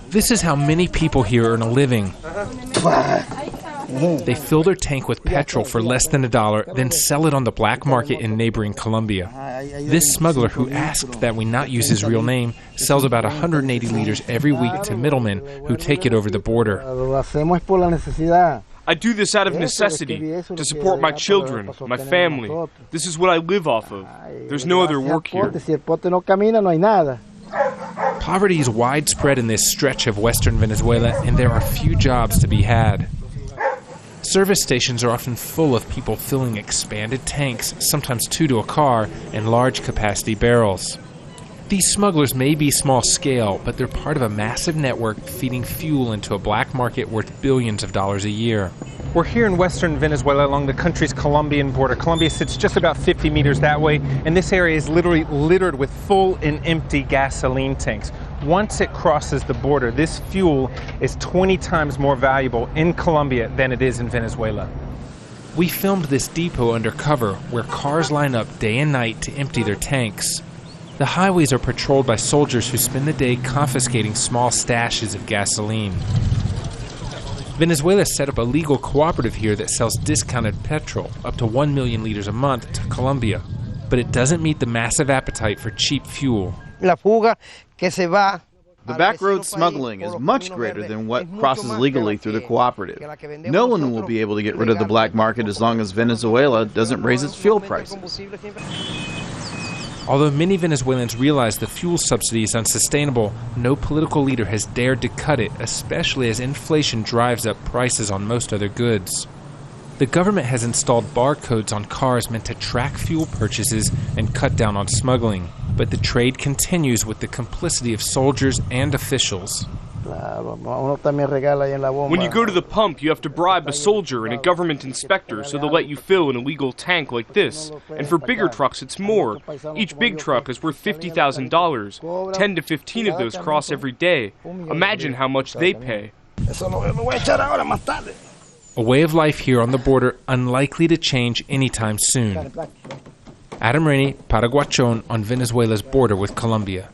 This is how many people here earn a living. They fill their tank with petrol for less than $1, then sell it on the black market in neighboring Colombia. This smuggler, who asked that we not use his real name, sells about 180 liters every week to middlemen who take it over the border. I do this out of necessity, to support my children, my family. This is what I live off of. There's no other work here. Poverty is widespread in this stretch of western Venezuela, and there are few jobs to be had. Service stations are often full of people filling expanded tanks, sometimes 2 to a car, and large capacity barrels. These smugglers may be small scale, but they're part of a massive network feeding fuel into a black market worth billions of dollars a year. We're here in western Venezuela along the country's Colombian border. Colombia sits just about 50 meters that way, and this area is literally littered with full and empty gasoline tanks. Once it crosses the border, this fuel is 20 times more valuable in Colombia than it is in Venezuela. We filmed this depot undercover, where cars line up day and night to empty their tanks. The highways are patrolled by soldiers who spend the day confiscating small stashes of gasoline. Venezuela set up a legal cooperative here that sells discounted petrol, up to 1 million liters a month, to Colombia. But it doesn't meet the massive appetite for cheap fuel. The backroad smuggling is much greater than what crosses legally through the cooperative. No one will be able to get rid of the black market as long as Venezuela doesn't raise its fuel prices. Although many Venezuelans realize the fuel subsidy is unsustainable, no political leader has dared to cut it, especially as inflation drives up prices on most other goods. The government has installed barcodes on cars meant to track fuel purchases and cut down on smuggling. But the trade continues with the complicity of soldiers and officials. When you go to the pump, you have to bribe a soldier and a government inspector so they'll let you fill an illegal tank like this. And for bigger trucks, it's more. Each big truck is worth $50,000. 10 to 15 of those cross every day. Imagine how much they pay. A way of life here on the border unlikely to change anytime soon. Raney, PARAGUACHON, on Venezuela's border with Colombia.